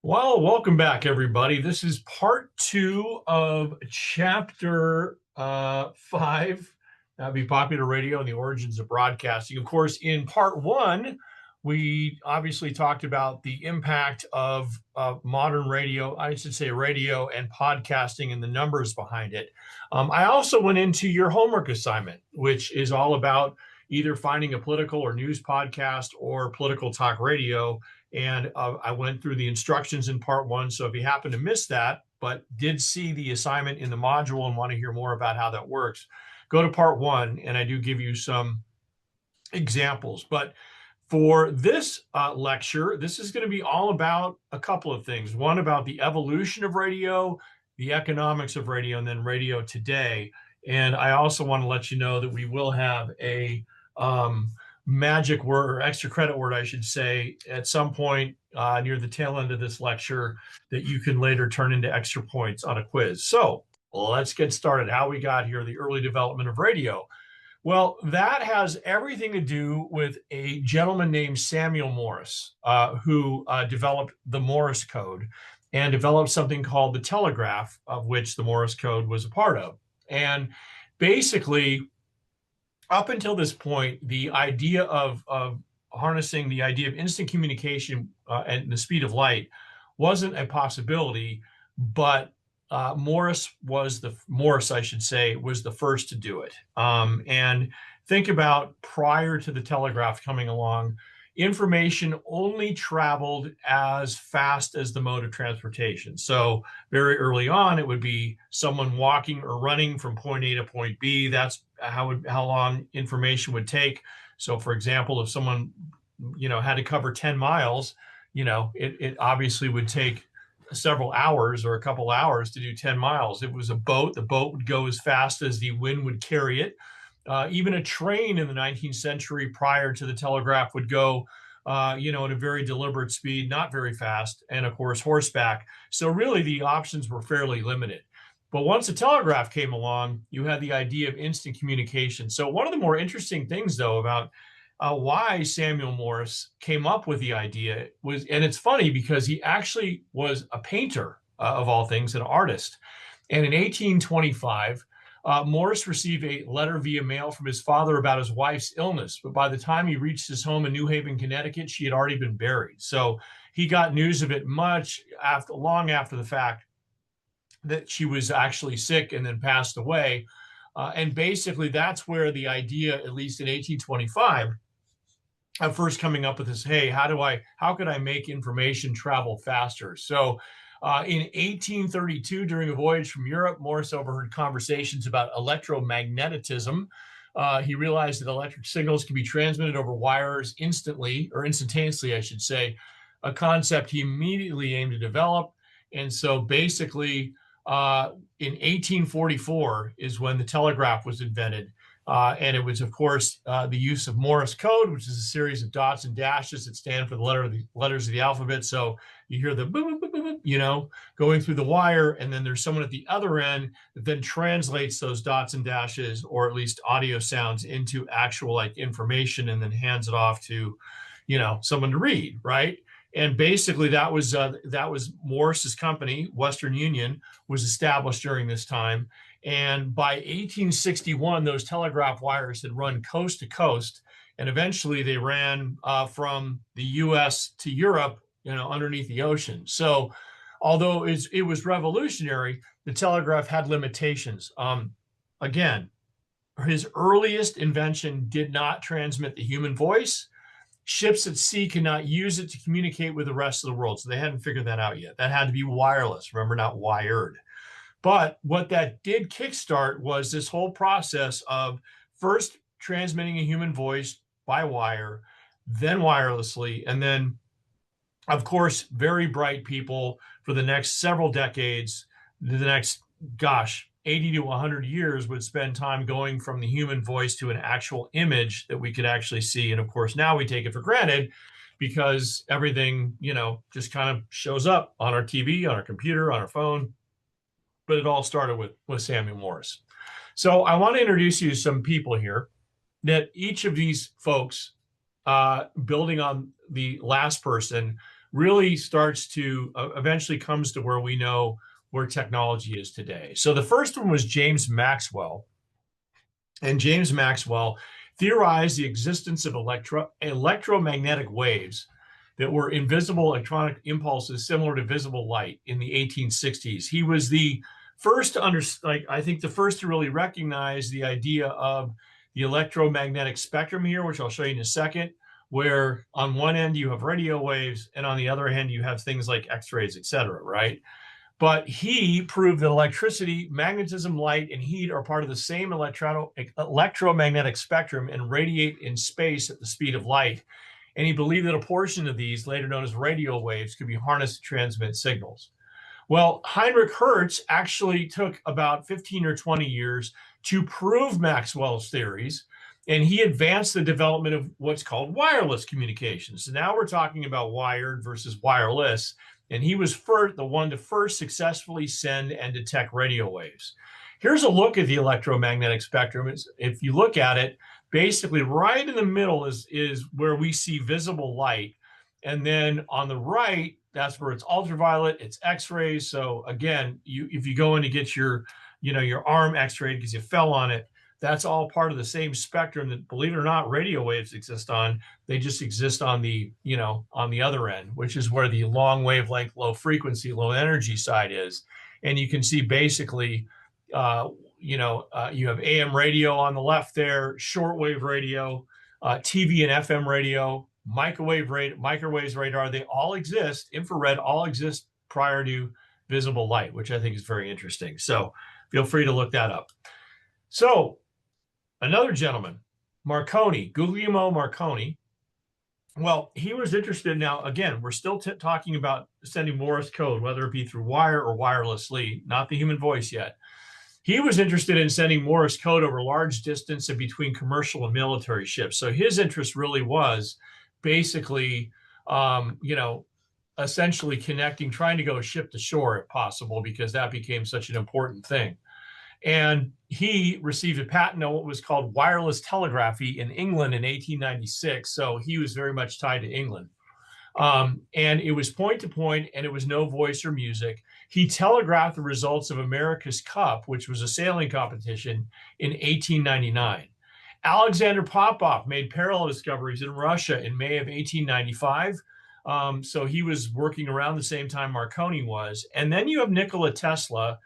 Well, welcome back, everybody. This is part two of chapter five. That'd be popular radio and the origins of broadcasting. Of course, in part one, we obviously talked about the impact of modern radio, I should say radio and podcasting and the numbers behind it. I also went into your homework assignment, which is all about either finding a political or news podcast or political talk radio, and I went through the instructions in part one. So if you happen to miss that, but did see the assignment in the module and want to hear more about how that works, go to part one, and I do give you some examples. But for this lecture, this is going to be all about a couple of things. One, about the evolution of radio, the economics of radio, and then radio today. And I also want to let you know that we will have a magic word, or extra credit word, I should say, at some point near the tail end of this lecture that you can later turn into extra points on a quiz. So let's get started. How we got here, the early development of radio. Well, that has everything to do with a gentleman named Samuel Morse, who developed the Morse code and developed something called the telegraph, of which the Morse code was a part of. And basically, up until this point, the idea of harnessing the idea of instant communication and the speed of light wasn't a possibility, but Morse, I should say, was the first to do it. And think about prior to the telegraph coming along, information only traveled as fast as the mode of transportation. So very early on, it would be someone walking or running from point A to point B. That's how long information would take. So for example, if someone, had to cover 10 miles, it obviously would take several hours or a couple hours to do 10 miles. It was a boat. The boat would go as fast as the wind would carry it. Even a train in the 19th century prior to the telegraph would go, at a very deliberate speed, not very fast, and of course, horseback. So really the options were fairly limited. But once the telegraph came along, you had the idea of instant communication. So one of the more interesting things, though, about why Samuel Morse came up with the idea was, and it's funny because he actually was a painter, of all things, an artist. And in 1825, Morse received a letter via mail from his father about his wife's illness. But by the time he reached his home in New Haven, Connecticut, she had already been buried. So he got news of it long after the fact that she was actually sick and then passed away. And basically, that's where the idea, at least in 1825, of first coming up with this, hey, how could I make information travel faster? So in 1832, during a voyage from Europe, Morse overheard conversations about electromagnetism. He realized that electric signals can be transmitted over wires instantaneously, I should say, a concept he immediately aimed to develop. And so basically, in 1844 is when the telegraph was invented. And it was, of course, the use of Morse code, which is a series of dots and dashes that stand for the letters of the alphabet. So you hear the boom, boom, boom, boom, going through the wire, and then there's someone at the other end that then translates those dots and dashes, or at least audio sounds, into actual information, and then hands it off to, someone to read, right? And basically, that was Morse's company, Western Union, was established during this time. And by 1861, those telegraph wires had run coast to coast, and eventually they ran from the U.S. to Europe, underneath the ocean. So, although it was revolutionary, the telegraph had limitations. Again, his earliest invention did not transmit the human voice. Ships at sea cannot use it to communicate with the rest of the world. So they hadn't figured that out yet. That had to be wireless, remember, not wired. But what that did kickstart was this whole process of first transmitting a human voice by wire, then wirelessly, and then, of course, very bright people for the next several decades, the next, 80 to 100 years would spend time going from the human voice to an actual image that we could actually see. And of course, now we take it for granted because everything, just kind of shows up on our TV, on our computer, on our phone. But it all started with Samuel Morse. So I want to introduce you to some people here that each of these folks, building on the last person, really starts to eventually comes to where we know where technology is today. So the first one was James Maxwell. And James Maxwell theorized the existence of electromagnetic waves that were invisible electronic impulses similar to visible light in the 1860s. He was the first to I think the first to really recognize the idea of the electromagnetic spectrum here, which I'll show you in a second, where on one end you have radio waves and on the other hand you have things like X-rays, et cetera, right? But he proved that electricity, magnetism, light, and heat are part of the same electromagnetic spectrum and radiate in space at the speed of light. And he believed that a portion of these, later known as radio waves, could be harnessed to transmit signals. Well, Heinrich Hertz actually took about 15 or 20 years to prove Maxwell's theories, and he advanced the development of what's called wireless communications. So now we're talking about wired versus wireless. And he was the one to first successfully send and detect radio waves. Here's a look at the electromagnetic spectrum. If you look at it, basically right in the middle is where we see visible light. And then on the right, that's where it's ultraviolet, it's X-rays. So again, if you go in to get your arm X-rayed because you fell on it, that's all part of the same spectrum that, believe it or not, radio waves exist on. They just exist on the, on the other end, which is where the long wavelength, low frequency, low energy side is. And you can see basically, you have AM radio on the left there, shortwave radio, TV and FM radio, microwaves radar. They all exist. Infrared all exist prior to visible light, which I think is very interesting. So feel free to look that up. So another gentleman, Marconi, Guglielmo Marconi. Well, he was interested. Now, again, we're still talking about sending Morse code, whether it be through wire or wirelessly, not the human voice yet. He was interested in sending Morse code over large distance and between commercial and military ships. So his interest really was basically, essentially connecting, trying to go ship to shore if possible, because that became such an important thing. And he received a patent on what was called wireless telegraphy in England in 1896. So he was very much tied to England. And it was point to point, and it was no voice or music. He telegraphed the results of America's Cup, which was a sailing competition, in 1899. Alexander Popov made parallel discoveries in Russia in May of 1895. So he was working around the same time Marconi was. And then you have Nikola Tesla,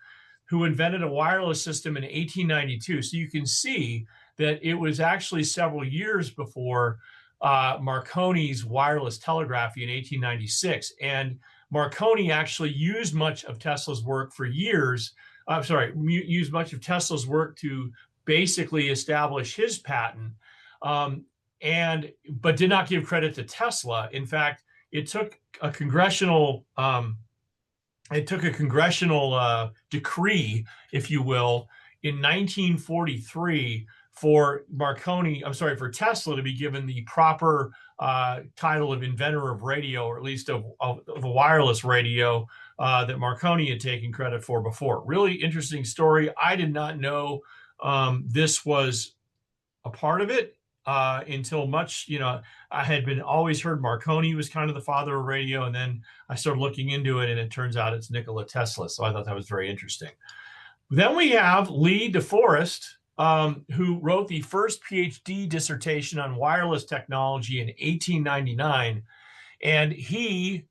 who invented a wireless system in 1892. So you can see that it was actually several years before Marconi's wireless telegraphy in 1896. And Marconi actually used much of Tesla's work for years. Used much of Tesla's work to basically establish his patent, but did not give credit to Tesla. In fact, it took a congressional decree, if you will, in 1943 for Tesla to be given the proper title of inventor of radio, or at least of a wireless radio that Marconi had taken credit for before. Really interesting story. I did not know this was a part of it until much, I had always heard Marconi was kind of the father of radio, and then I started looking into it, and it turns out it's Nikola Tesla. So I thought that was very interesting. Then we have Lee DeForest, who wrote the first PhD dissertation on wireless technology in 1899, and he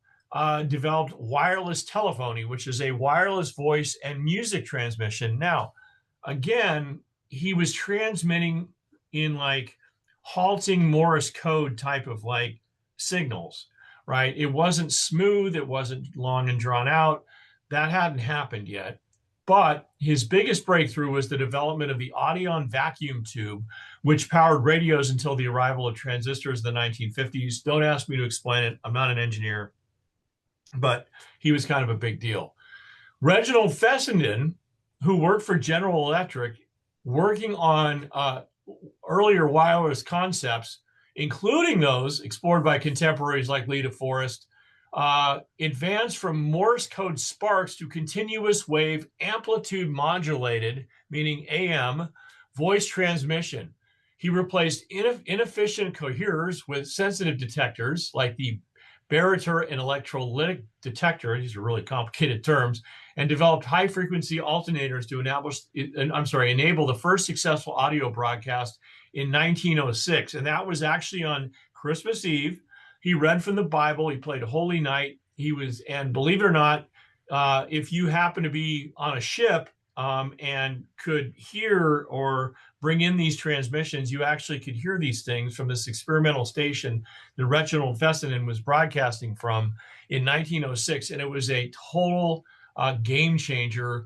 developed wireless telephony, which is a wireless voice and music transmission. Now, again, he was transmitting in like halting Morse code type of like signals, right? It wasn't smooth. It wasn't long and drawn out. That hadn't happened yet. But his biggest breakthrough was the development of the Audion vacuum tube, which powered radios until the arrival of transistors in the 1950s. Don't ask me to explain it. I'm not an engineer, but he was kind of a big deal. Reginald Fessenden, who worked for General Electric, working on earlier wireless concepts, including those explored by contemporaries like Lee DeForest, advanced from Morse code sparks to continuous wave amplitude modulated, meaning AM, voice transmission. He replaced inefficient coherers with sensitive detectors like the barometer and electrolytic detector, these are really complicated terms, and developed high-frequency alternators to enable the first successful audio broadcast in 1906. And that was actually on Christmas Eve. He read from the Bible. He played Holy Night. And believe it or not, if you happen to be on a ship and could hear or bring in these transmissions, you actually could hear these things from this experimental station that Reginald Fessenden was broadcasting from in 1906. And it was a total game changer.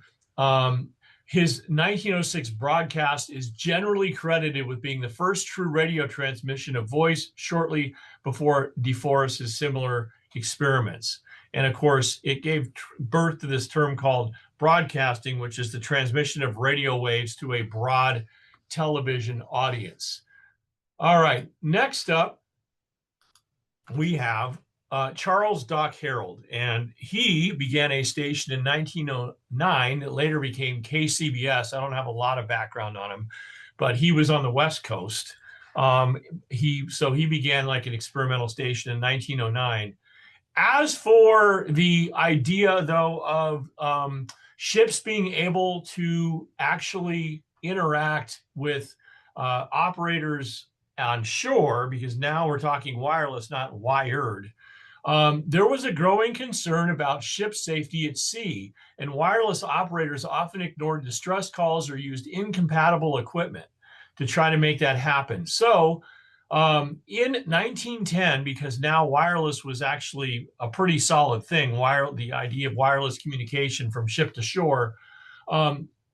His 1906 broadcast is generally credited with being the first true radio transmission of voice shortly before DeForest's similar experiments. And of course, it gave birth to this term called broadcasting, which is the transmission of radio waves to a broad television audience. All right, next up, we have Charles Doc Harold, and he began a station in 1909 that later became KCBS. I don't have a lot of background on him, but he was on the West Coast. He began like an experimental station in 1909. As for the idea, though, of ships being able to actually interact with operators on shore, because now we're talking wireless, not wired, there was a growing concern about ship safety at sea, and wireless operators often ignored distress calls or used incompatible equipment to try to make that happen. So in 1910, because now wireless was actually a pretty solid thing, the idea of wireless communication from ship to shore,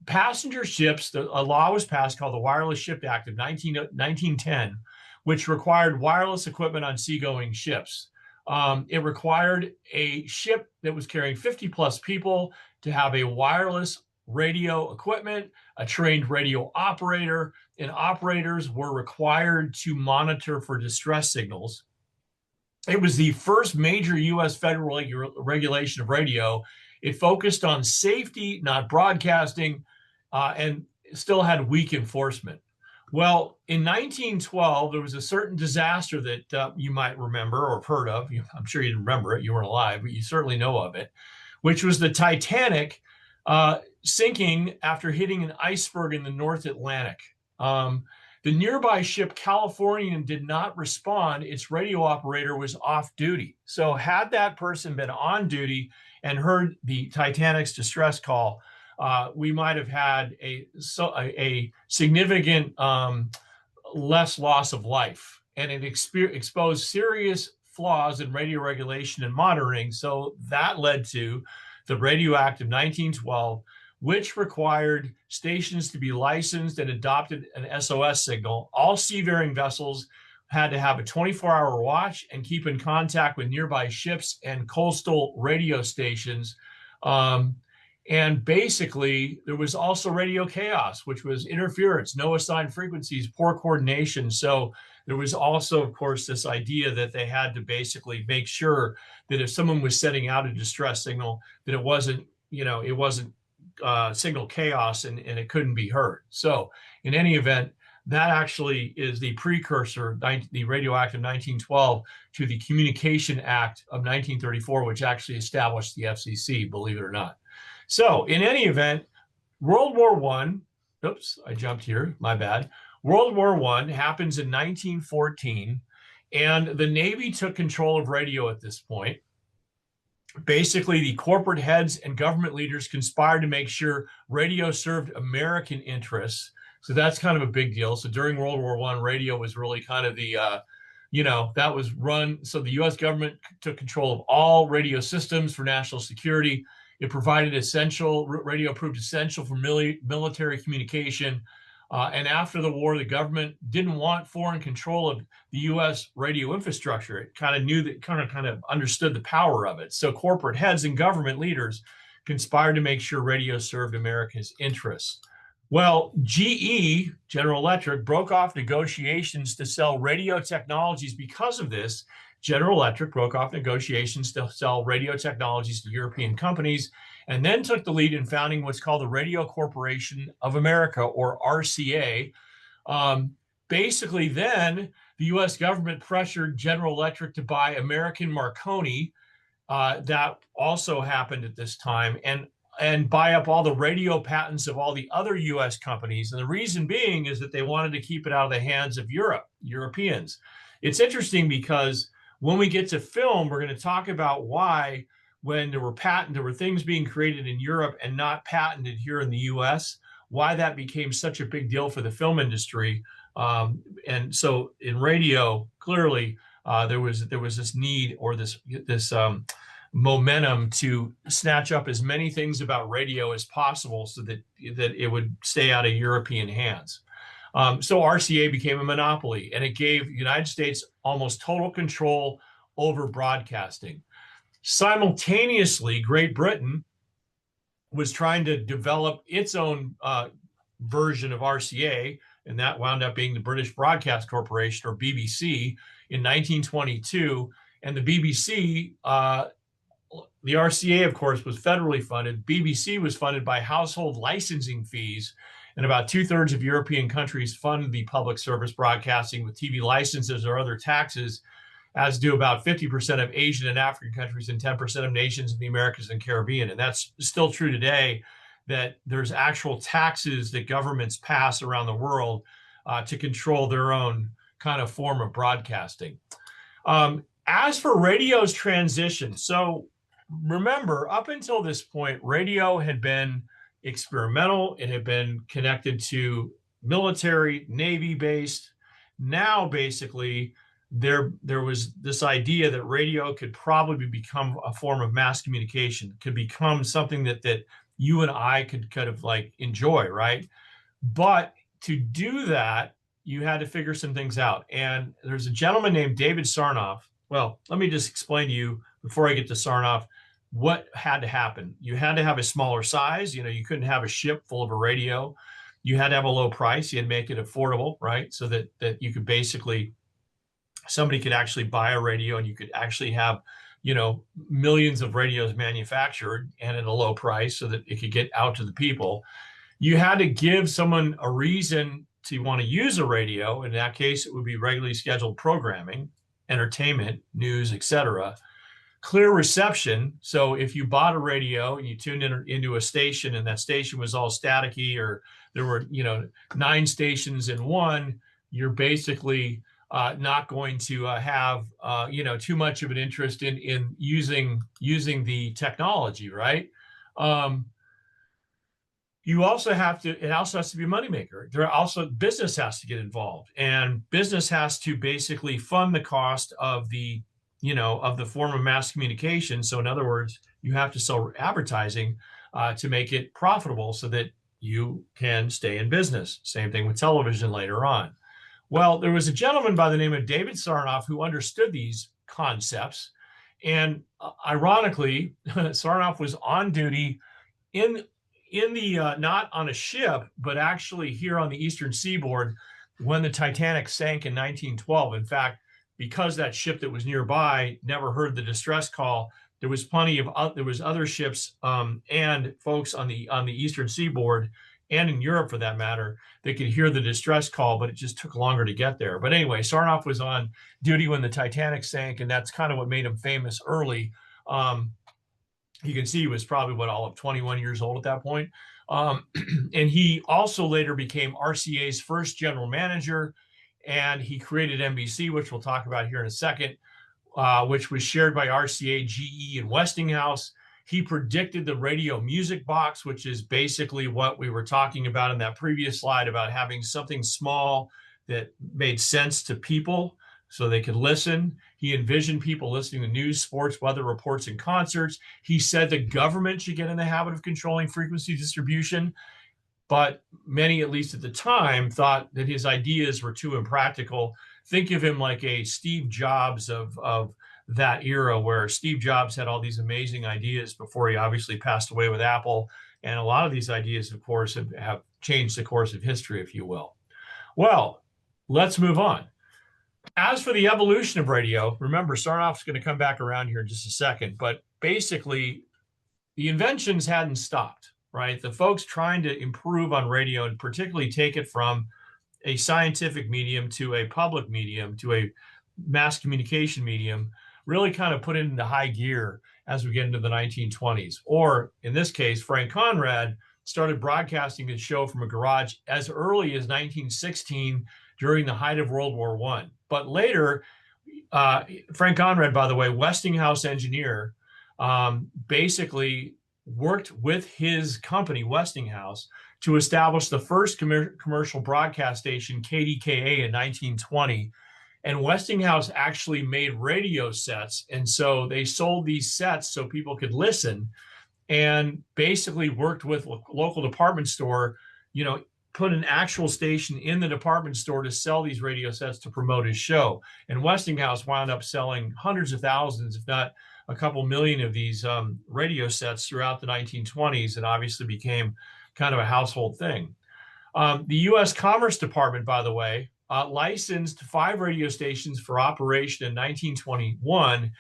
passenger ships, a law was passed called the Wireless Ship Act of 1910, which required wireless equipment on seagoing ships. It required a ship that was carrying 50 plus people to have a wireless radio equipment, a trained radio operator, and operators were required to monitor for distress signals. It was the first major U.S. federal regulation of radio. It focused on safety, not broadcasting, and still had weak enforcement. Well, in 1912, there was a certain disaster that you might remember or have heard of. I'm sure you didn't remember it. You weren't alive, but you certainly know of it, which was the Titanic sinking after hitting an iceberg in the North Atlantic. The nearby ship Californian did not respond. Its radio operator was off duty. So had that person been on duty and heard the Titanic's distress call, we might have had a significant less loss of life. And it exposed serious flaws in radio regulation and monitoring. So that led to the Radio Act of 1912, which required stations to be licensed and adopted an SOS signal. All seafaring vessels had to have a 24-hour watch and keep in contact with nearby ships and coastal radio stations. And basically, there was also radio chaos, which was interference, no assigned frequencies, poor coordination. So there was also, of course, this idea that they had to basically make sure that if someone was sending out a distress signal, that it wasn't signal chaos and it couldn't be heard. So in any event, that actually is the precursor, the Radio Act of 1912, to the Communication Act of 1934, which actually established the FCC, believe it or not. So in any event, World War I, oops, I jumped here, my bad. World War I happens in 1914, and the Navy took control of radio at this point. Basically, the corporate heads and government leaders conspired to make sure radio served American interests. So that's kind of a big deal. So during World War I, radio was really kind of the, that was run. So the U.S. government took control of all radio systems for national security. It provided radio proved essential for military communication. And after the war, the government didn't want foreign control of the U.S. radio infrastructure. It kind of knew that, kind of understood the power of it. So corporate heads and government leaders conspired to make sure radio served America's interests. Well, GE, General Electric, broke off negotiations to sell radio technologies. Because of this, General Electric broke off negotiations to sell radio technologies to European companies, and then took the lead in founding what's called the Radio Corporation of America, or RCA. basically then the U.S. government pressured General Electric to buy American Marconi. That also happened at this time, and buy up all the radio patents of all the other U.S. companies. And the reason being is that they wanted to keep it out of the hands of Europeans. It's interesting because when we get to film, we're going to talk about why, when there were things being created in Europe and not patented here in the U.S., why that became such a big deal for the film industry. And so in radio, clearly there was this need, or this momentum to snatch up as many things about radio as possible so that it would stay out of European hands. So RCA became a monopoly, and it gave the United States almost total control over broadcasting. Simultaneously, Great Britain was trying to develop its own version of RCA, and that wound up being the British Broadcast Corporation, or BBC, in 1922. And the BBC, the RCA, of course, was federally funded. BBC was funded by household licensing fees, and about 2/3 of European countries fund the public service broadcasting with TV licenses or other taxes, as do about 50% of Asian and African countries and 10% of nations in the Americas and Caribbean. And that's still true today, that there's actual taxes that governments pass around the world to control their own kind of form of broadcasting. As for radio's transition, so remember, up until this point, radio had been experimental. It had been connected to military, Navy-based. Now, basically, there was this idea that radio could probably become a form of mass communication, could become something that you and I could kind of like enjoy, right? But to do that, you had to figure some things out. And there's a gentleman named David Sarnoff. Well, let me just explain to you before I get to Sarnoff what had to happen. You had to have a smaller size. You couldn't have a ship full of a radio. You had to have a low price. You had to make it affordable, right? So that you could basically, somebody could actually buy a radio, and you could actually have, millions of radios manufactured and at a low price so that it could get out to the people. You had to give someone a reason to want to use a radio. In that case, it would be regularly scheduled programming, entertainment, news, etc. Clear reception. So if you bought a radio and you tuned into a station, and that station was all staticky, or there were 9 stations in one, you're basically not going to have too much of an interest in using the technology, right? You also have to, it also has to be a moneymaker. There also, business has to get involved, and business has to basically fund the cost of the form of mass communication. So in other words, you have to sell advertising to make it profitable so that you can stay in business. Same thing with television later on. Well, there was a gentleman by the name of David Sarnoff who understood these concepts. And ironically, Sarnoff was on duty in the not on a ship, but actually here on the eastern seaboard when the Titanic sank in 1912. In fact, because that ship that was nearby never heard the distress call, there was other ships and folks on the eastern seaboard and in Europe, for that matter, that could hear the distress call, but it just took longer to get there. But anyway, Sarnoff was on duty when the Titanic sank, and that's kind of what made him famous early. You can see he was probably, all of 21 years old at that point. And he also later became RCA's first general manager, and he created NBC, which we'll talk about here in a second, which was shared by RCA, GE, and Westinghouse. He predicted the radio music box, which is basically what we were talking about in that previous slide about having something small that made sense to people so they could listen. He envisioned people listening to news, sports, weather reports, and concerts. He said the government should get in the habit of controlling frequency distribution, but many, at least at the time, thought that his ideas were too impractical. Think of him like a Steve Jobs of that era, where Steve Jobs had all these amazing ideas before he obviously passed away with Apple. And a lot of these ideas, of course, have changed the course of history, if you will. Well, let's move on. As for the evolution of radio, remember, Sarnoff's going to come back around here in just a second, but basically the inventions hadn't stopped, right? The folks trying to improve on radio, and particularly take it from a scientific medium to a public medium to a mass communication medium really kind of put it into high gear as we get into the 1920s. Or in this case, Frank Conrad started broadcasting his show from a garage as early as 1916 during the height of World War I. But later, Frank Conrad, by the way, Westinghouse engineer, basically worked with his company, Westinghouse, to establish the first commercial broadcast station, KDKA, in 1920. And Westinghouse actually made radio sets. And so they sold these sets so people could listen, and basically worked with local department store, put an actual station in the department store to sell these radio sets to promote his show. And Westinghouse wound up selling hundreds of thousands, if not a couple million of these radio sets throughout the 1920s, and obviously became kind of a household thing. The U.S. Commerce Department, by the way, licensed 5 radio stations for operation in 1921.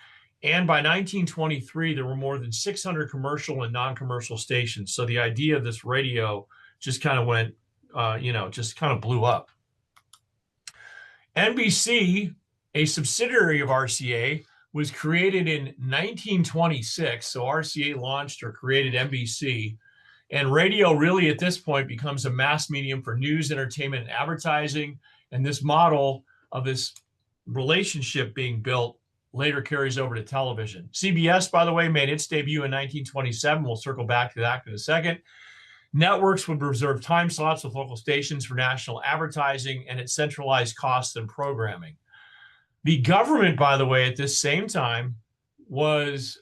And by 1923, there were more than 600 commercial and non-commercial stations. So the idea of this radio just kind of went, just kind of blew up. NBC, a subsidiary of RCA, was created in 1926. So RCA launched or created NBC. And radio really at this point becomes a mass medium for news, entertainment, and advertising. And this model of this relationship being built later carries over to television. CBS, by the way, made its debut in 1927. We'll circle back to that in a second. Networks would reserve time slots with local stations for national advertising, and it centralized costs and programming. The government, by the way, at this same time was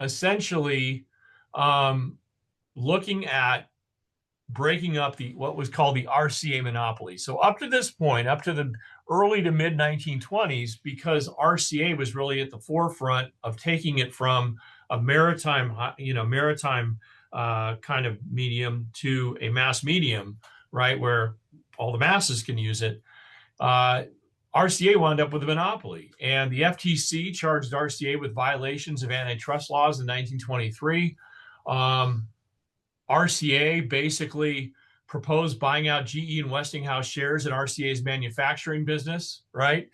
essentially looking at breaking up what was called the RCA monopoly. So up to this point, up to the early to mid 1920s, because RCA was really at the forefront of taking it from a maritime kind of medium to a mass medium, right, where all the masses can use it. RCA wound up with a monopoly, and the FTC charged RCA with violations of antitrust laws in 1923. RCA basically proposed buying out GE and Westinghouse shares in RCA's manufacturing business, right?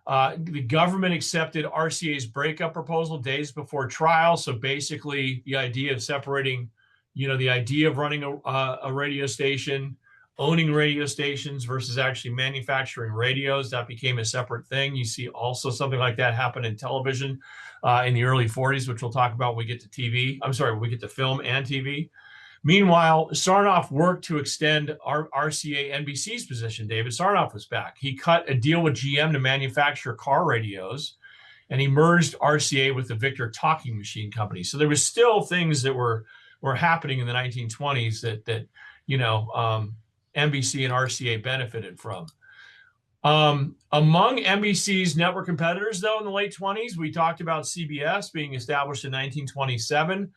The government accepted RCA's breakup proposal days before trial. So basically the idea of separating, the idea of running a radio station, owning radio stations versus actually manufacturing radios, that became a separate thing. You see also something like that happen in television in the early 40s, which we'll talk about when we get to TV. I'm sorry, when we get to film and TV. Meanwhile, Sarnoff worked to extend RCA NBC's position. David Sarnoff was back. He cut a deal with GM to manufacture car radios, and he merged RCA with the Victor Talking Machine Company. So there was still things that were happening in the 1920s that NBC and RCA benefited from. Among NBC's network competitors, though, in the late 20s, we talked about CBS being established in 1927.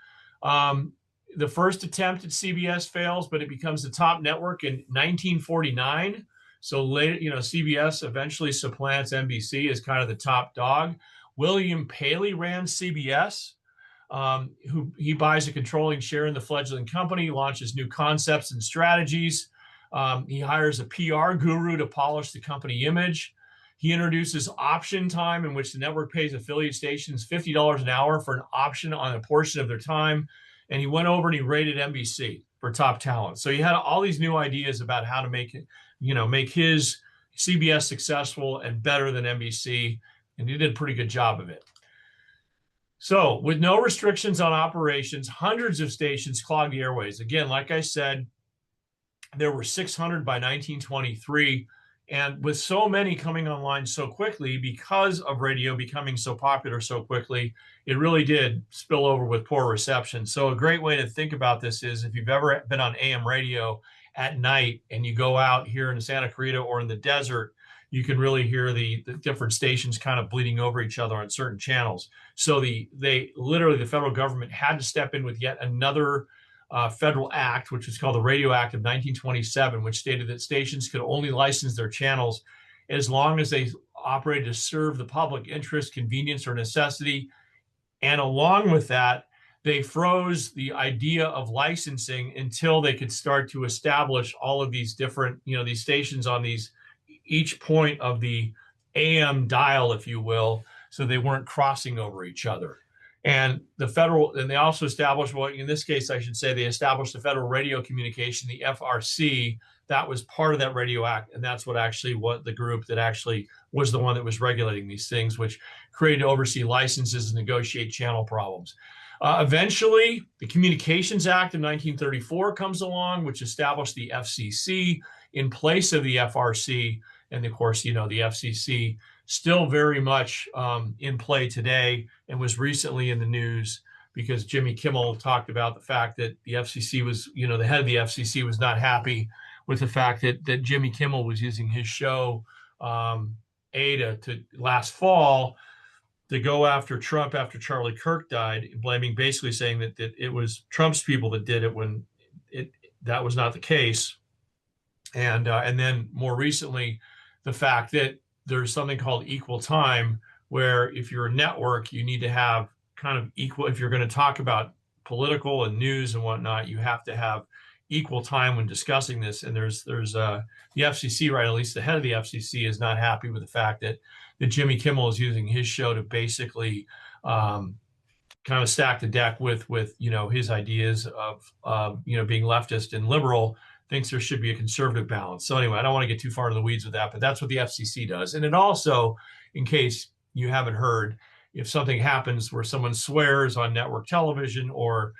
The first attempt at CBS fails, but it becomes the top network in 1949. So later, CBS eventually supplants NBC as kind of the top dog. William Paley ran CBS, he buys a controlling share in the fledgling company, launches new concepts and strategies. He hires a PR guru to polish the company image. He introduces option time, in which the network pays affiliate stations $50 an hour for an option on a portion of their time. And he went over and he rated NBC for top talent. So he had all these new ideas about how to make it, make his CBS successful and better than NBC. And he did a pretty good job of it. So with no restrictions on operations, hundreds of stations clogged the airways. Again, like I said, there were 600 by 1923. And with so many coming online so quickly, because of radio becoming so popular so quickly, it really did spill over with poor reception. So a great way to think about this is if you've ever been on AM radio at night and you go out here in Santa Clarita or in the desert, you can really hear the different stations kind of bleeding over each other on certain channels. So the federal government had to step in with yet another federal act, which was called the Radio Act of 1927, which stated that stations could only license their channels as long as they operated to serve the public interest, convenience, or necessity. And along with that, they froze the idea of licensing until they could start to establish all of these different, these stations on each point of the AM dial, if you will, so they weren't crossing over each other. And they also established, well, in this case, I should say, they established the Federal Radio Communication, the FRC. That was part of that Radio Act, and that's what the group that actually was the one that was regulating these things, which created to oversee licenses and negotiate channel problems. Eventually, the Communications Act of 1934 comes along, which established the FCC in place of the FRC. And of course, the FCC still very much in play today, and was recently in the news because Jimmy Kimmel talked about the fact that the FCC was, the head of the FCC was not happy with the fact that Jimmy Kimmel was using his show Ada to last fall to go after Trump after Charlie Kirk died, basically saying that it was Trump's people that did it when that was not the case. And then more recently, the fact that there's something called equal time, where if you're a network, you need to have kind of equal, if you're going to talk about political and news and whatnot, you have to have equal time when discussing this. And there's the FCC, right? At least the head of the FCC is not happy with the fact that Jimmy Kimmel is using his show to basically kind of stack the deck with his ideas of being leftist and liberal, thinks there should be a conservative balance. So anyway, I don't want to get too far into the weeds with that, but that's what the FCC does. And it also, in case you haven't heard, if something happens where someone swears on network television, or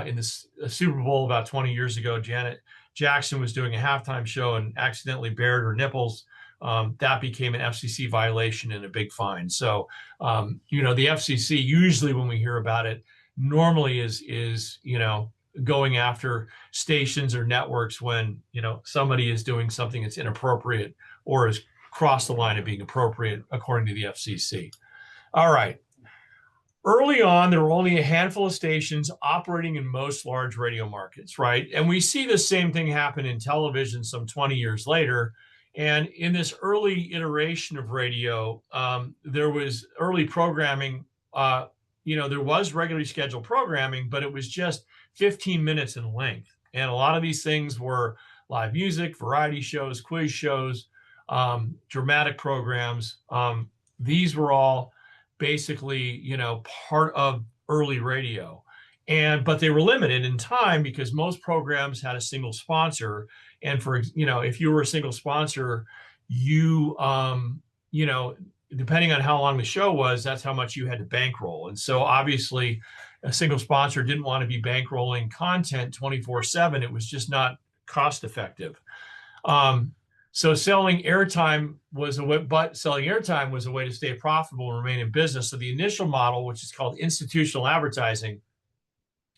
in the Super Bowl about 20 years ago, Janet Jackson was doing a halftime show and accidentally bared her nipples, that became an FCC violation and a big fine. So, the FCC, usually when we hear about it, normally is going after stations or networks when, somebody is doing something that's inappropriate or has crossed the line of being appropriate, according to the FCC. All right. Early on, there were only a handful of stations operating in most large radio markets, right? And we see the same thing happen in television some 20 years later. And in this early iteration of radio, there was early programming. There was regularly scheduled programming, but it was just 15 minutes in length. And a lot of these things were live music, variety shows, quiz shows, dramatic programs. These were all basically, part of early radio. But they were limited in time because most programs had a single sponsor. And if you were a single sponsor, you depending on how long the show was, that's how much you had to bankroll. And so obviously a single sponsor didn't want to be bankrolling content 24/7. It was just not cost effective. So selling airtime was a way to stay profitable and remain in business. So the initial model, which is called institutional advertising,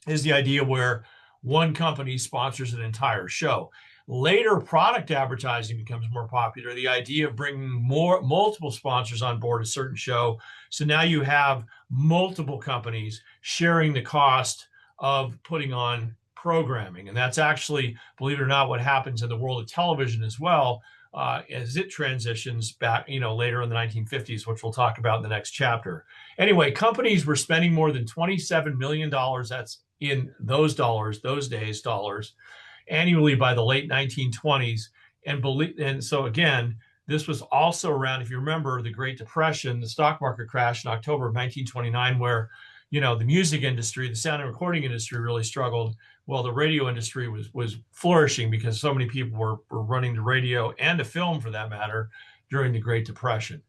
is the idea where one company sponsors an entire show. Later, product advertising becomes more popular. The idea of bringing multiple sponsors on board a certain show. So now you have multiple companies sharing the cost of putting on programming. And that's actually, believe it or not, what happens in the world of television as well, as it transitions back, later in the 1950s, which we'll talk about in the next chapter. Anyway, companies were spending more than $27 million. That's in those days, annually by the late 1920s. And so again, this was also around, if you remember, the Great Depression, the stock market crash in October of 1929, where, the music industry, the sound and recording industry really struggled. Well, the radio industry was flourishing because so many people were running the radio and the film, for that matter, during the Great Depression.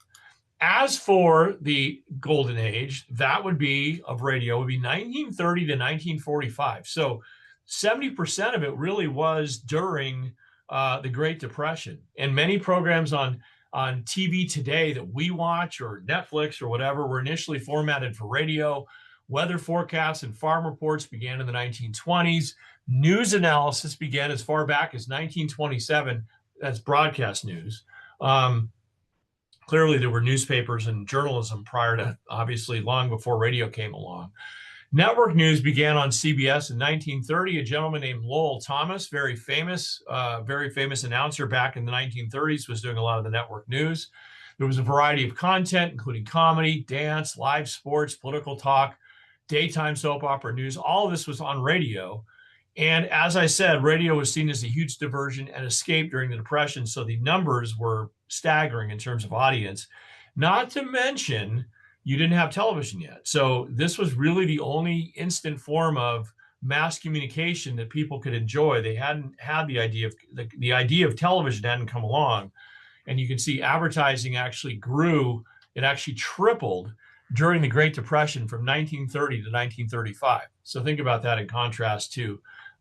As for the golden age, that would be 1930 to 1945. So 70% of it really was during the Great Depression. And many programs on TV today that we watch, or Netflix or whatever, were initially formatted for radio. Weather forecasts and farm reports began in the 1920s. News analysis began as far back as 1927. That's broadcast news. Clearly, there were newspapers and journalism prior to, obviously, long before radio came along. Network news began on CBS in 1930. A gentleman named Lowell Thomas, very famous announcer back in the 1930s, was doing a lot of the network news. There was a variety of content, including comedy, dance, live sports, political talk, daytime soap opera news. All of this was on radio. And as I said, radio was seen as a huge diversion and escape during the Depression. So the numbers were staggering in terms of audience. Not to mention, you didn't have television yet. So this was really the only instant form of mass communication that people could enjoy. They hadn't had the idea of television hadn't come along. And you can see advertising actually grew. It actually tripled during the Great Depression from 1930 to 1935. So think about that in contrast to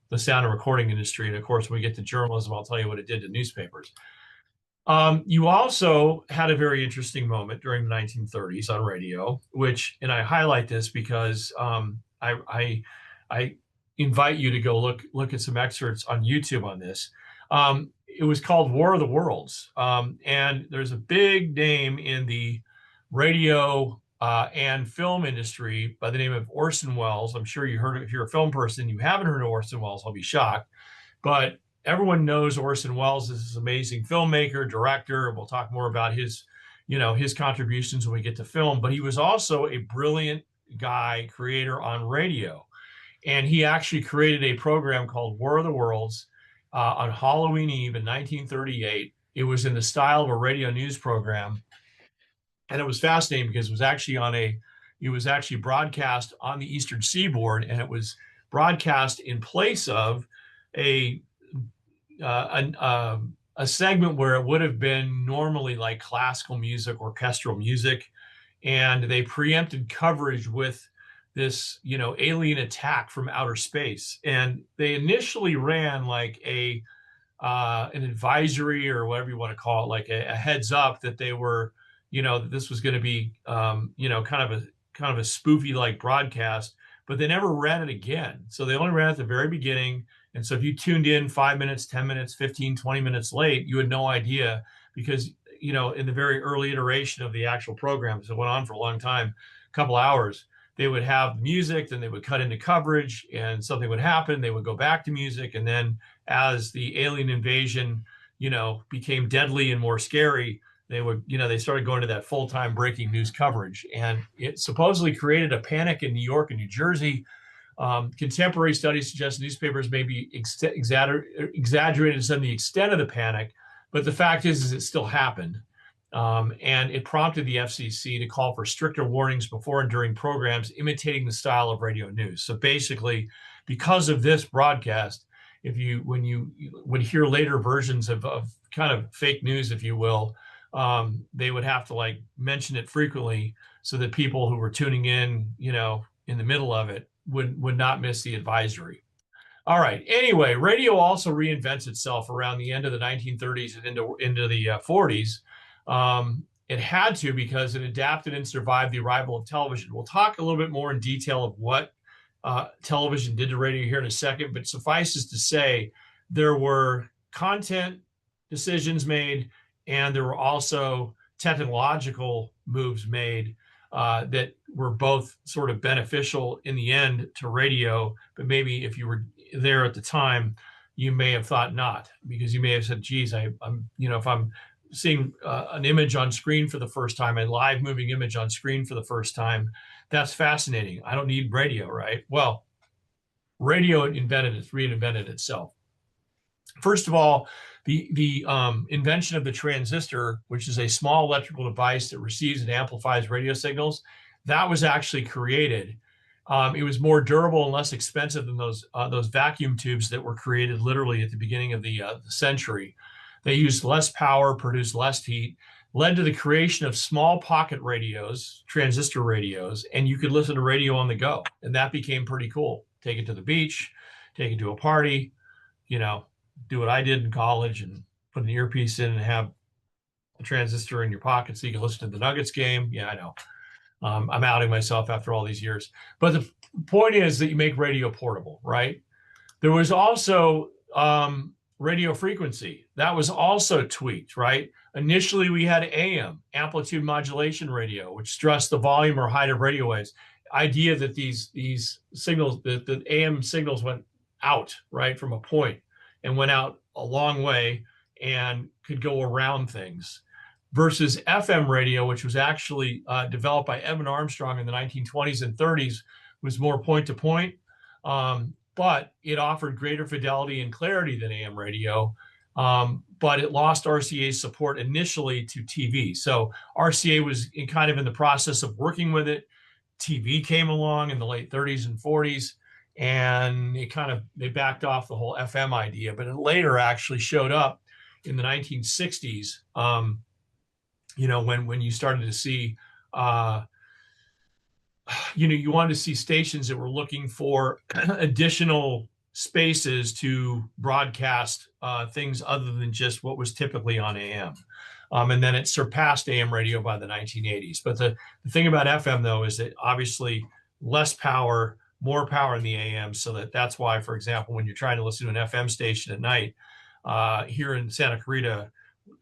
the sound and recording industry. And of course, when we get to journalism, I'll tell you what it did to newspapers. You also had a very interesting moment during the 1930s on radio, and I highlight this because I invite you to go look at some excerpts on YouTube on this. It was called War of the Worlds, and there's a big name in the radio and film industry by the name of Orson Welles. I'm sure you heard it. If you're a film person, you haven't heard of Orson Welles, I'll be shocked. But everyone knows Orson Welles is this amazing filmmaker, director. We'll talk more about his contributions when we get to film. But he was also a brilliant guy, creator on radio. And he actually created a program called War of the Worlds on Halloween Eve in 1938. It was in the style of a radio news program. And it was fascinating because it was actually broadcast on the Eastern Seaboard, and it was broadcast in place of a segment where it would have been normally like classical music, orchestral music, and they preempted coverage with this, alien attack from outer space. And they initially ran like an advisory, or whatever you want to call it, like a heads up that they were, that this was going to be, kind of a spoofy like broadcast, but they never ran it again. So they only ran it at the very beginning. And so if you tuned in 5 minutes, 10 minutes, 15, 20 minutes late, you had no idea, because, in the very early iteration of the actual program, so it went on for a long time, a couple hours, they would have music, then they would cut into coverage, and something would happen. They would go back to music. And then as the alien invasion, became deadly and more scary, they started going to that full-time breaking news coverage. And it supposedly created a panic in New York and New Jersey. Contemporary studies suggest newspapers may be exaggerated to the extent of the panic, but the fact is it still happened. And it prompted the FCC to call for stricter warnings before and during programs imitating the style of radio news. So basically, because of this broadcast, when you would hear later versions of kind of fake news, if you will, they would have to mention it frequently so that people who were tuning in, in the middle of it would not miss the advisory. All right. Anyway, radio also reinvents itself around the end of the 1930s and into the 40s. It had to, because it adapted and survived the arrival of television. We'll talk a little bit more in detail of what television did to radio here in a second, but suffices to say there were content decisions made, and there were also technological moves made that were both sort of beneficial in the end to radio, but maybe if you were there at the time, you may have thought not, because you may have said, geez, I'm if I'm seeing an image on screen for the first time, a live moving image on screen for the first time, that's fascinating. I don't need radio, right? Well, radio reinvented itself. First of all, the invention of the transistor, which is a small electrical device that receives and amplifies radio signals, that was actually created. It was more durable and less expensive than those vacuum tubes that were created literally at the beginning of the century. They used less power, produced less heat, led to the creation of small pocket radios, transistor radios, and you could listen to radio on the go. And that became pretty cool. Take it to the beach, take it to a party, do what I did in college and put an earpiece in and have a transistor in your pocket so you can listen to the Nuggets game. Yeah, I know. I'm outing myself after all these years. But the point is that you make radio portable, right? There was also radio frequency. That was also tweaked, right? Initially, we had AM, amplitude modulation radio, which stressed the volume or height of radio waves. Idea that these signals, the AM signals went out, right, from a point and went out a long way and could go around things, versus FM radio, which was actually developed by Evan Armstrong in the 1920s and 30s, was more point to point, but it offered greater fidelity and clarity than AM radio. But it lost RCA's support initially to TV. So RCA was kind of in the process of working with it. TV came along in the late 30s and 40s, and they backed off the whole FM idea. But it later actually showed up in the 1960s. When you started to see, you wanted to see stations that were looking for additional spaces to broadcast things other than just what was typically on AM. And then it surpassed AM radio by the 1980s. But the thing about FM, though, is that obviously less power, more power in the AM. So that's why, for example, when you're trying to listen to an FM station at night here in Santa Clarita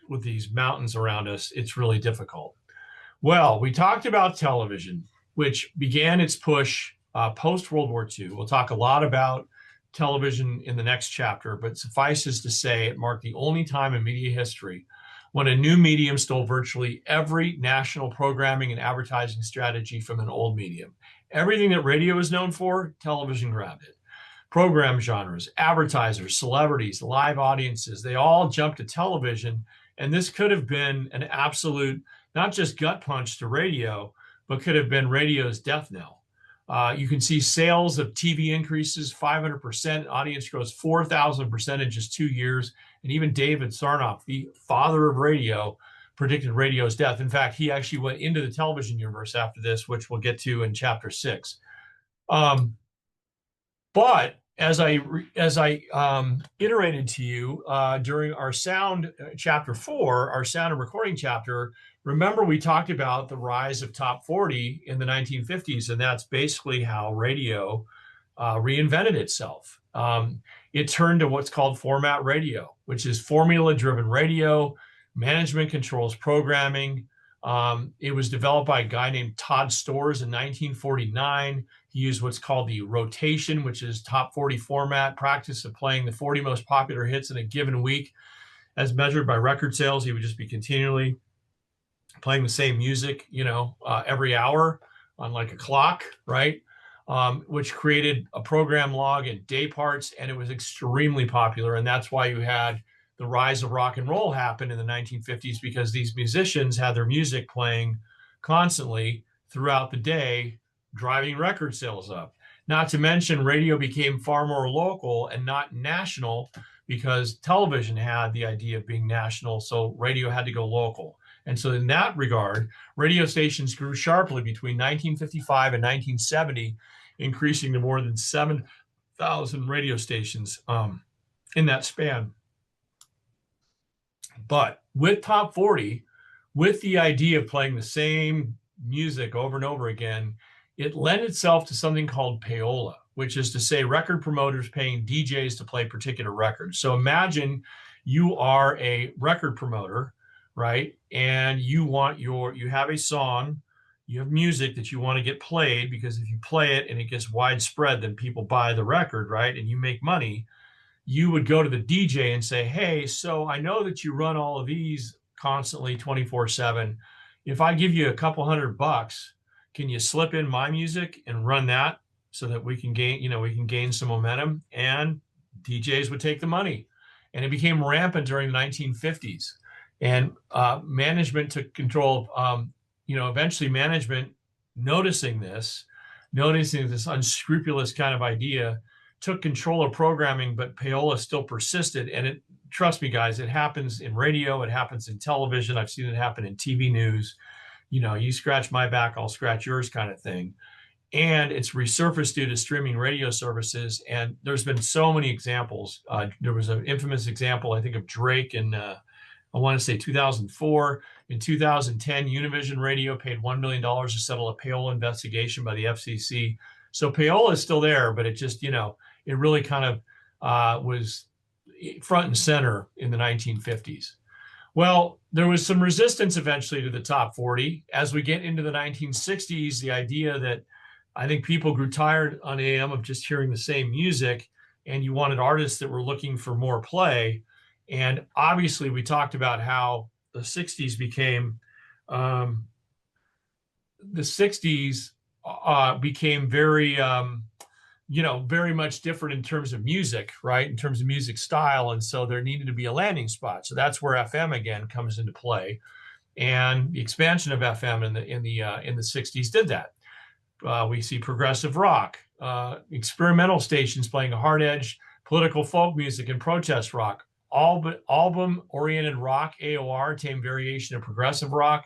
with these mountains around us, it's really difficult. Well, we talked about television, which began its push post-World War II. We'll talk a lot about television in the next chapter, but suffices to say it marked the only time in media history when a new medium stole virtually every national programming and advertising strategy from an old medium. Everything that radio is known for, television grabbed it. Program genres, advertisers, celebrities, live audiences, they all jumped to television. And this could have been an absolute, not just gut punch to radio, but could have been radio's death knell. You can see sales of TV increases 500%, audience grows 4,000% in just 2 years. And even David Sarnoff, the father of radio, predicted radio's death. In fact, he actually went into the television universe after this, which we'll get to in chapter 6. But as I iterated to you during our sound chapter 4, our sound and recording chapter, remember we talked about the rise of top 40 in the 1950s, and that's basically how radio reinvented itself. It turned to what's called format radio, which is formula-driven radio. Management controls programming. It was developed by a guy named Todd Storrs in 1949. He used what's called the rotation, which is top 40 format, practice of playing the 40 most popular hits in a given week. As measured by record sales, he would just be continually playing the same music, every hour on like a clock, right? Which created a program log and day parts, and it was extremely popular. And that's why you had the rise of rock and roll happen in the 1950s, because these musicians had their music playing constantly throughout the day, driving record sales up. Not to mention, radio became far more local and not national, because television had the idea of being national, so radio had to go local. And so in that regard, radio stations grew sharply between 1955 and 1970, increasing to more than 7,000 radio stations in that span. But with top 40, with the idea of playing the same music over and over again, it lent itself to something called payola, which is to say record promoters paying DJs to play particular records. So imagine you are a record promoter, right? And you have a song, you have music that you want to get played, because if you play it and it gets widespread, then people buy the record, right? And you make money. You would go to the DJ and say, hey, so I know that you run all of these constantly 24/7. If I give you a couple $100, can you slip in my music and run that so that we can gain some momentum? And DJs would take the money. And it became rampant during the 1950s. And management took control of, eventually management noticing this unscrupulous kind of idea, took control of programming, but payola still persisted. And trust me, guys, it happens in radio, it happens in television. I've seen it happen in TV news. You scratch my back, I'll scratch yours kind of thing. And it's resurfaced due to streaming radio services. And there's been so many examples. There was an infamous example, I think, of Drake in, I want to say 2004. In 2010, Univision Radio paid $1 million to settle a payola investigation by the FCC. So payola is still there, but it just, it really kind of was front and center in the 1950s. Well, there was some resistance eventually to the top 40. As we get into the 1960s, the idea that I think people grew tired on AM of just hearing the same music, and you wanted artists that were looking for more play. And obviously, we talked about how the 60s became, the 60s became very, very much different in terms of music, right? In terms of music style. And so there needed to be a landing spot. So that's where FM again comes into play. And the expansion of FM in the 60s did that. We see progressive rock, experimental stations playing a hard edge, political folk music, and protest rock. Album-oriented rock, AOR, tame variation of progressive rock,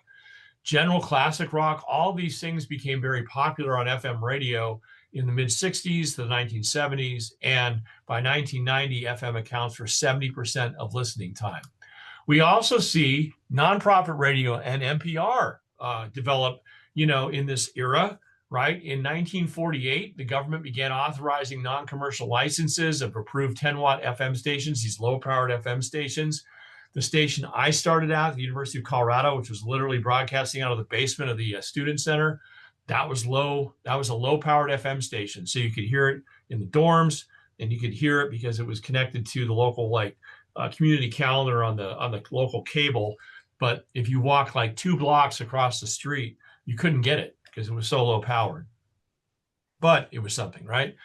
general classic rock. All these things became very popular on FM radio in the mid-60s to the 1970s, and by 1990, FM accounts for 70% of listening time. We also see nonprofit radio and NPR develop, in this era. Right? In 1948, the government began authorizing non-commercial licenses of approved 10-watt FM stations, these low-powered FM stations. The station I started at the University of Colorado, which was literally broadcasting out of the basement of the student center, that was low. That was a low-powered FM station, so you could hear it in the dorms, and you could hear it because it was connected to the local community calendar on the local cable. But if you walk like 2 blocks across the street, you couldn't get it, because it was so low powered. But it was something, right?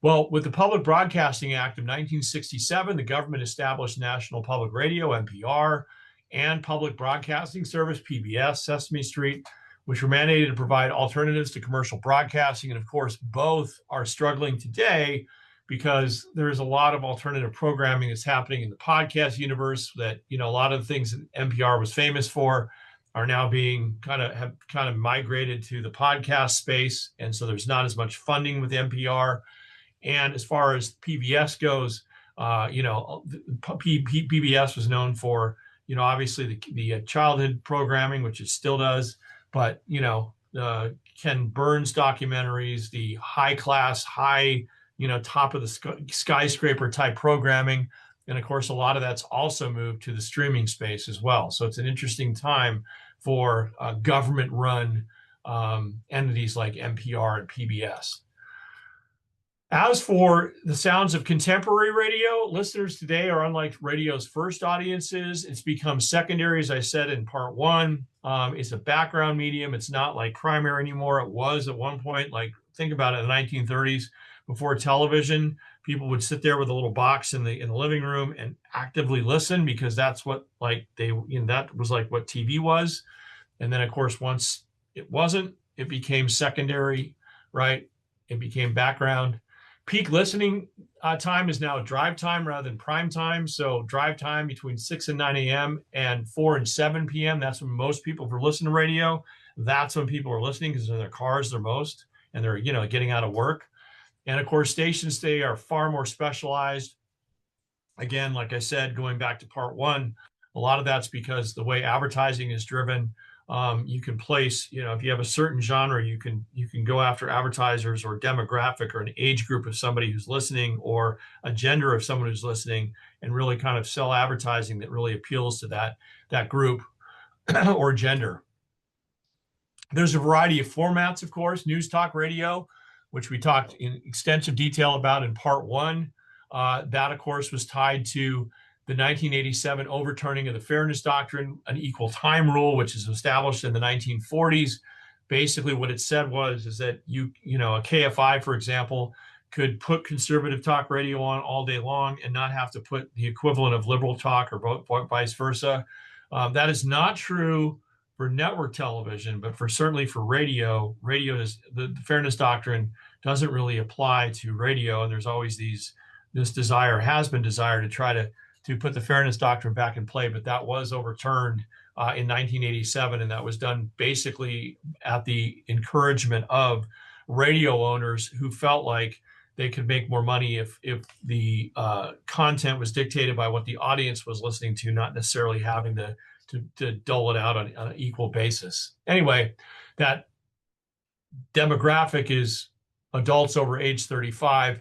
Well, with the Public Broadcasting Act of 1967, the government established National Public Radio, NPR, and Public Broadcasting Service, PBS, Sesame Street, which were mandated to provide alternatives to commercial broadcasting. And of course, both are struggling today because there is a lot of alternative programming that's happening in the podcast universe that, a lot of the things that NPR was famous for are now being kind of migrated to the podcast space. And so there's not as much funding with NPR. And as far as PBS goes, PBS was known for, obviously the childhood programming, which it still does, but, Ken Burns documentaries, the high class, top of the skyscraper type programming. And of course, a lot of that's also moved to the streaming space as well. So it's an interesting time for government-run entities like NPR and PBS. As for the sounds of contemporary radio, listeners today are unlike radio's first audiences. It's become secondary, as I said in part 1. It's a background medium. It's not like primary anymore. It was at one point, think about it, in the 1930s, before television. People would sit there with a little box in the living room and actively listen, because that's what that was like what TV was. And then of course, once it wasn't, it became secondary, right? It became background. Peak listening time is now drive time rather than prime time. So drive time between 6 and 9 a.m. and 4 and 7 p.m. That's when most people, for listening to radio, that's when people are listening, because in their cars they're most, and they're getting out of work. And of course, stations today are far more specialized. Again, like I said, going back to part 1, a lot of that's because the way advertising is driven. You can place, if you have a certain genre, you can go after advertisers or demographic or an age group of somebody who's listening or a gender of someone who's listening, and really kind of sell advertising that really appeals to that group or gender. There's a variety of formats, of course. News talk radio, which we talked in extensive detail about in part 1. That, of course, was tied to the 1987 overturning of the Fairness Doctrine, an equal time rule, which is established in the 1940s. Basically, what it said is that a KFI, for example, could put conservative talk radio on all day long and not have to put the equivalent of liberal talk, or vice versa. That is not true for network television, but certainly for radio. Radio is the Fairness Doctrine doesn't really apply to radio, and there's always this desire to try to put the Fairness Doctrine back in play, but that was overturned in 1987, and that was done basically at the encouragement of radio owners who felt like they could make more money if the content was dictated by what the audience was listening to, not necessarily having to dole it out on an equal basis. Anyway, that demographic is adults over age 35,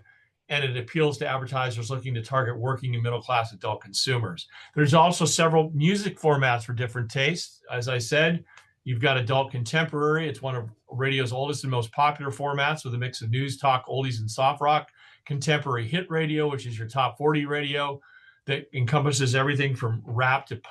and it appeals to advertisers looking to target working and middle-class adult consumers. There's also several music formats for different tastes. As I said, you've got adult contemporary. It's one of radio's oldest and most popular formats, with a mix of news, talk, oldies, and soft rock. Contemporary hit radio, which is your top 40 radio that encompasses everything from rap to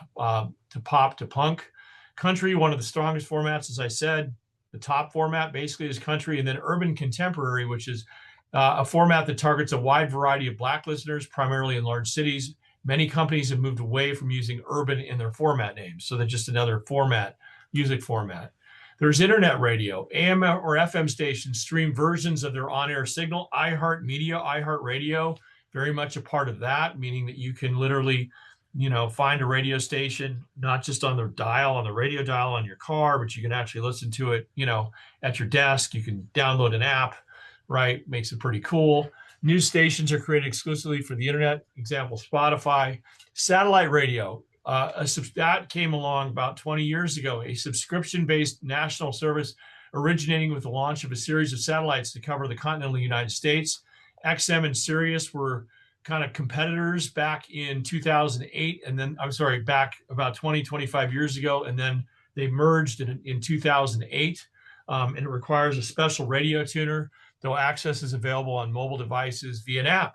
pop to punk. Country, one of the strongest formats, as I said. The top format basically is country, and then urban contemporary, which is a format that targets a wide variety of Black listeners, primarily in large cities. Many companies have moved away from using urban in their format names, so they're just another format, music format. There's internet radio. AM or FM stations stream versions of their on-air signal. iHeartRadio, very much a part of that, meaning that you can literally, find a radio station, not just on the dial, on the radio dial on your car, but you can actually listen to it, at your desk. You can download an app, right? Makes it pretty cool. News stations are created exclusively for the internet. Example, Spotify. Satellite radio. That came along about 20 years ago, a subscription-based national service originating with the launch of a series of satellites to cover the continental United States. XM and Sirius were kind of competitors back in 2008, and then, back about 20, 25 years ago, and then they merged in 2008, and it requires a special radio tuner, though access is available on mobile devices via an app.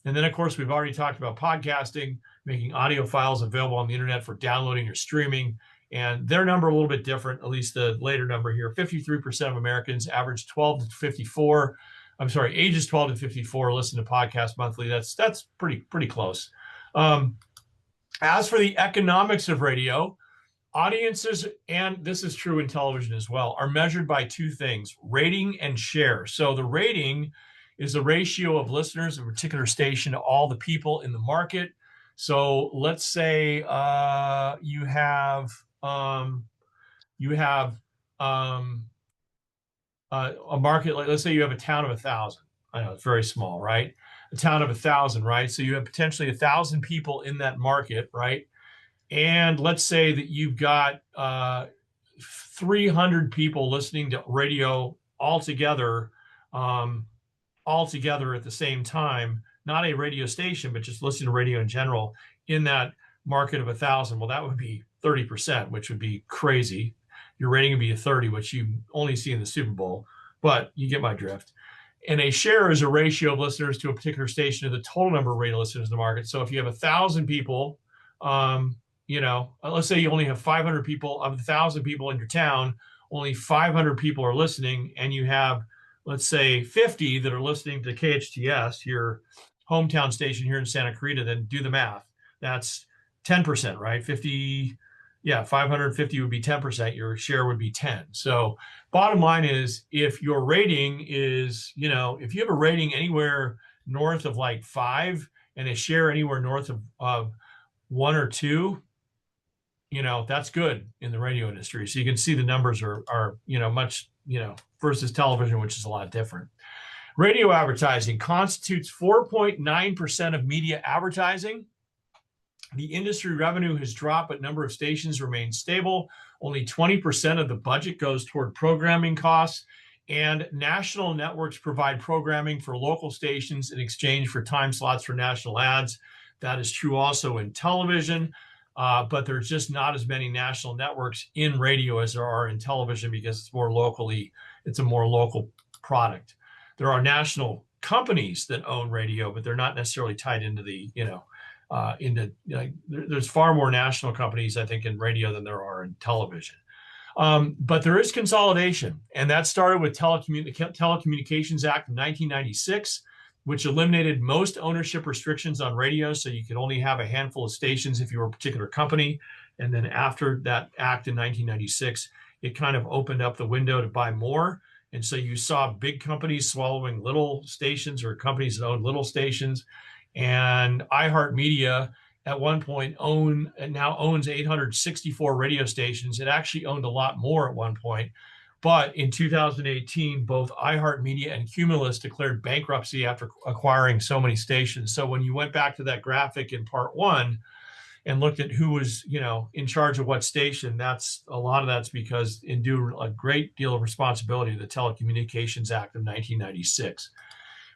And then, of course, we've already talked about podcasting, making audio files available on the internet for downloading or streaming. And their number a little bit different, at least the later number here. 53% of Americans ages 12 to 54 listen to podcasts monthly. That's pretty close. As for the economics of radio, audiences, and this is true in television as well, are measured by two things: rating and share. So the rating is the ratio of listeners of a particular station to all the people in the market. So let's say you have a market, like let's say you have a town of 1,000. I know it's very small, right? A town of 1,000, right? So you have potentially 1,000 people in that market, right? And let's say that you've got 300 people listening to radio altogether at the same time, not a radio station, but just listening to radio in general in that market of 1,000. Well, that would be 30%, which would be crazy. Your rating would be a 30, which you only see in the Super Bowl, but you get my drift. And a share is a ratio of listeners to a particular station to the total number of radio listeners in the market. So if you have 1,000 people, let's say you only have 500 people of the 1,000 people in your town, only 500 people are listening, and you have, let's say, 50 that are listening to KHTS, your hometown station here in Santa Clarita, then do the math. That's 10%, right? 550 would be 10%. Your share would be 10. So bottom line is, if your rating is, if you have a rating anywhere north of like 5 and a share anywhere north of 1 or 2, that's good in the radio industry. So you can see the numbers are much, versus television, which is a lot different. Radio advertising constitutes 4.9% of media advertising. The industry revenue has dropped, but number of stations remains stable. Only 20% of the budget goes toward programming costs, and national networks provide programming for local stations in exchange for time slots for national ads. That is true also in television, but there's just not as many national networks in radio as there are in television because it's a more local product. There are national companies that own radio, but they're not necessarily tied into the, there's far more national companies, I think, in radio than there are in television. But there is consolidation, and that started with Telecommunications Act of 1996, which eliminated most ownership restrictions on radio. So you could only have a handful of stations if you were a particular company. And then after that act in 1996, it kind of opened up the window to buy more. And so you saw big companies swallowing little stations, or companies that own little stations. And iHeartMedia at one point now owns 864 radio stations. It actually owned a lot more at one point. But in 2018, both iHeartMedia and Cumulus declared bankruptcy after acquiring so many stations. So when you went back to that graphic in part 1 and looked at who was, in charge of what station, a lot of that's because in due a great deal of responsibility to the Telecommunications Act of 1996.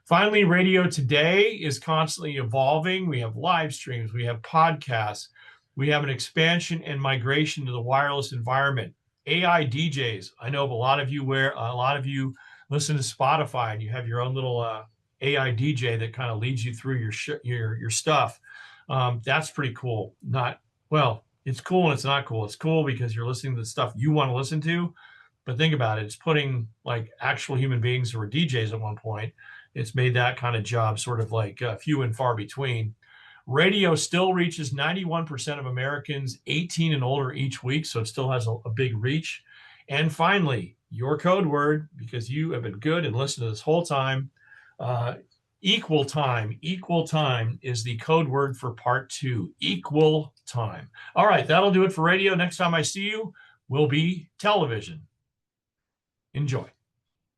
Finally, radio today is constantly evolving. We have live streams, we have podcasts, we have an expansion and migration to the wireless environment. AI DJs. I know a lot of you listen to Spotify and you have your own little AI DJ that kind of leads you through your stuff. That's pretty cool. It's cool and it's not cool. It's cool because you're listening to the stuff you want to listen to, But think about it. It's putting like actual human beings who were DJs at one point. It's made that kind of job sort of like few and far between. Radio still reaches 91% of Americans 18 and older each week, so it still has a big reach. And finally, your code word, because you have been good and listened to this whole time, equal time. Equal time is the code word for part 2. Equal time. All right, that'll do it for radio. Next time I see you will be television. Enjoy.